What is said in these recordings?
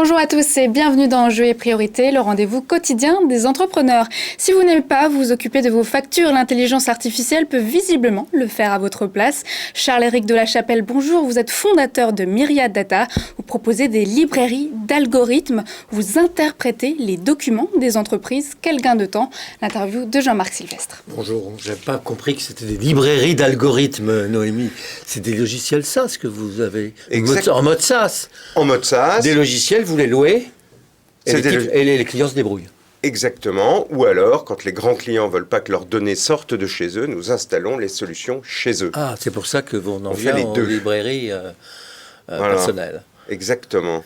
Bonjour à tous et bienvenue dans Enjeux et Priorités, le rendez-vous quotidien des entrepreneurs. Si vous n'aimez pas vous occuper de vos factures, l'intelligence artificielle peut visiblement le faire à votre place. Charles-Éric de la Chapelle, bonjour, vous êtes fondateur de Myriad Data. Vous proposez des librairies d'algorithmes, vous interprétez les documents des entreprises. Quel gain de temps? L'interview de Jean-Marc Sylvestre. Bonjour, je n'avais pas compris que c'était des librairies d'algorithmes, Noémie. C'est des logiciels SaaS que vous avez, en mode SaaS. En mode SaaS. Des logiciels, vous les louez et les clients se débrouillent. Exactement. Ou alors, quand les grands clients ne veulent pas que leurs données sortent de chez eux, nous installons les solutions chez eux. Ah, c'est pour ça que vous en vient en librairie personnelle. Exactement.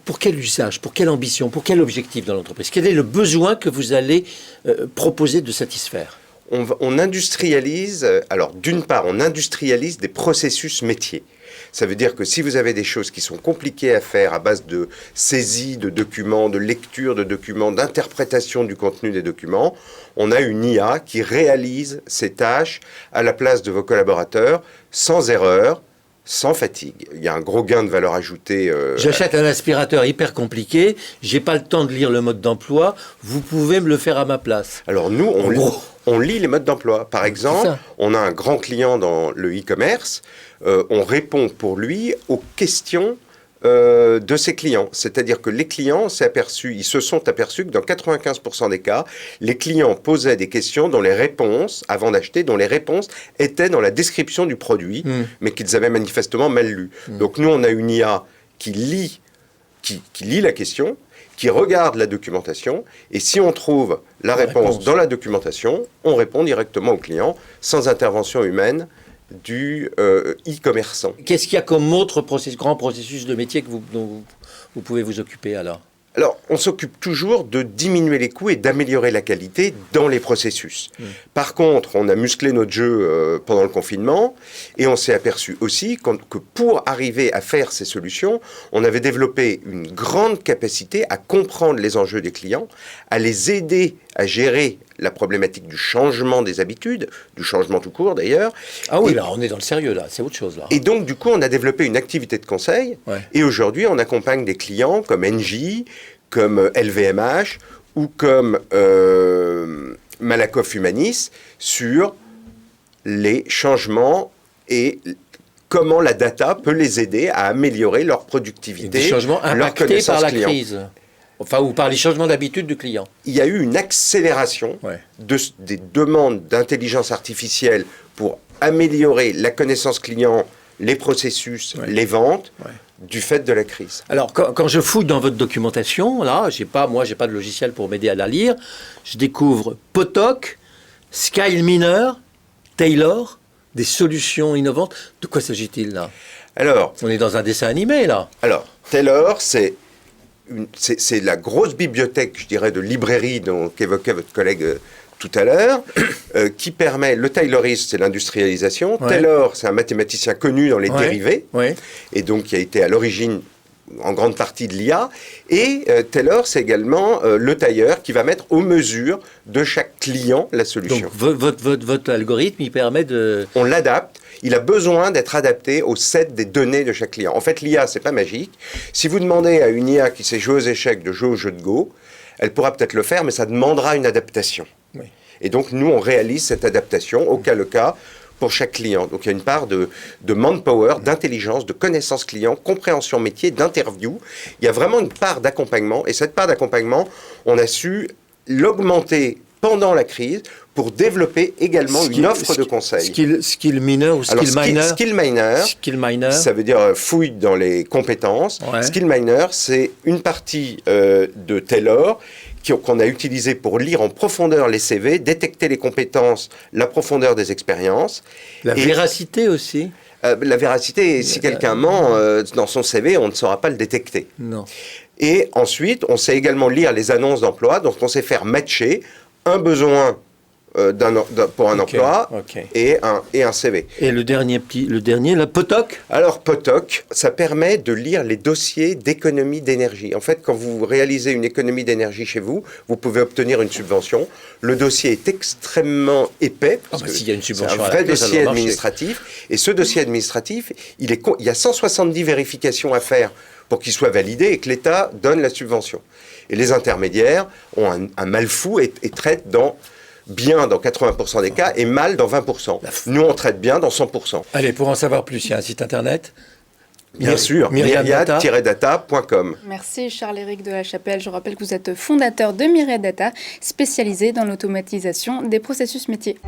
Pour quel usage, pour quelle ambition, pour quel objectif dans l'entreprise? Quel est le besoin que vous allez proposer de satisfaire? On industrialise, alors d'une part, on industrialise des processus métiers. Ça veut dire que si vous avez des choses qui sont compliquées à faire à base de saisie de documents, de lecture de documents, d'interprétation du contenu des documents, on a une IA qui réalise ces tâches à la place de vos collaborateurs sans erreur, sans fatigue. Il y a un gros gain de valeur ajoutée. J'achète un aspirateur hyper compliqué, j'ai pas le temps de lire le mode d'emploi, vous pouvez me le faire à ma place. Alors nous, on lit les modes d'emploi. Par exemple, on a un grand client dans le e-commerce, on répond pour lui aux questions de ses clients. C'est-à-dire que les clients ils se sont aperçus que dans 95% des cas, les clients posaient des questions dont les réponses, avant d'acheter, dont les réponses étaient dans la description du produit, mais qu'ils avaient manifestement mal lu. Donc nous, on a une IA qui lit la question, qui regarde la documentation, et si on trouve la réponse dans la documentation, on répond directement au client, sans intervention humaine du e-commerçant. Qu'est-ce qu'il y a comme autre grand processus de métier dont vous pouvez vous occuper alors ? Alors, on s'occupe toujours de diminuer les coûts et d'améliorer la qualité dans les processus. Par contre, on a musclé notre jeu pendant le confinement et on s'est aperçu aussi que pour arriver à faire ces solutions, on avait développé une grande capacité à comprendre les enjeux des clients, à les aider à gérer la problématique du changement des habitudes, du changement tout court d'ailleurs. Ah oui, là, on est dans le sérieux, là, c'est autre chose, là. Et donc, du coup, on a développé une activité de conseil, et aujourd'hui, on accompagne des clients comme Engie, comme LVMH, ou comme Malakoff Humanis, sur les changements et comment la data peut les aider à améliorer leur productivité, des changements impactés par la crise. Enfin, ou par les changements d'habitude du client. Il y a eu une accélération des demandes d'intelligence artificielle pour améliorer la connaissance client, les processus, les ventes, du fait de la crise. Alors, quand je fouille dans votre documentation, là, j'ai pas de logiciel pour m'aider à la lire, je découvre Potok, Skyminer, Taylor, des solutions innovantes. De quoi s'agit-il, là? Alors, on est dans un dessin animé, là. Alors, Taylor, c'est la grosse bibliothèque, je dirais, de librairie qu'évoquait votre collègue tout à l'heure, qui permet, le Taylorisme, c'est l'industrialisation, Taylor, c'est un mathématicien connu dans les dérivés, et donc qui a été à l'origine en grande partie de l'IA, et Taylor, c'est également le tailleur qui va mettre aux mesures de chaque client la solution. Donc votre algorithme, il permet de... On l'adapte. Il a besoin d'être adapté au set des données de chaque client. En fait, l'IA, c'est pas magique. Si vous demandez à une IA qui sait jouer aux échecs de jouer au jeu de Go, elle pourra peut-être le faire, mais ça demandera une adaptation. Et donc, nous, on réalise cette adaptation, au cas le cas, pour chaque client. Donc, il y a une part de manpower, d'intelligence, de connaissance client, compréhension métier, d'interview. Il y a vraiment une part d'accompagnement. Et cette part d'accompagnement, on a su l'augmenter pendant la crise pour développer également une offre de conseil. Skillminer ou Skillminer? Skillminer, ça veut dire fouille dans les compétences. Skillminer, c'est une partie de Taylor qu'on a utilisé pour lire en profondeur les CV, détecter les compétences, la profondeur des expériences. La véracité aussi. La véracité, si quelqu'un ment dans son CV, on ne saura pas le détecter. Non. Et ensuite, on sait également lire les annonces d'emploi, donc on sait faire matcher un besoin pour un emploi et un CV. Et le dernier, la Potok? Alors, Potok, ça permet de lire les dossiers d'économie d'énergie. En fait, quand vous réalisez une économie d'énergie chez vous, vous pouvez obtenir une subvention. Le dossier est extrêmement épais, parce que s'il y a une subvention, c'est un vrai dossier administratif. Et ce dossier administratif, il y a 170 vérifications à faire pour qu'il soit validé et que l'État donne la subvention. Et les intermédiaires ont un mal fou et traitent bien dans 80% des cas et mal dans 20%. Nous, on traite bien dans 100%. Allez, pour en savoir plus, il y a un site internet. Bien sûr, myriad-data.com. Merci Charles-Éric de la Chapelle. Je rappelle que vous êtes fondateur de Myriad Data, spécialisé dans l'automatisation des processus métiers.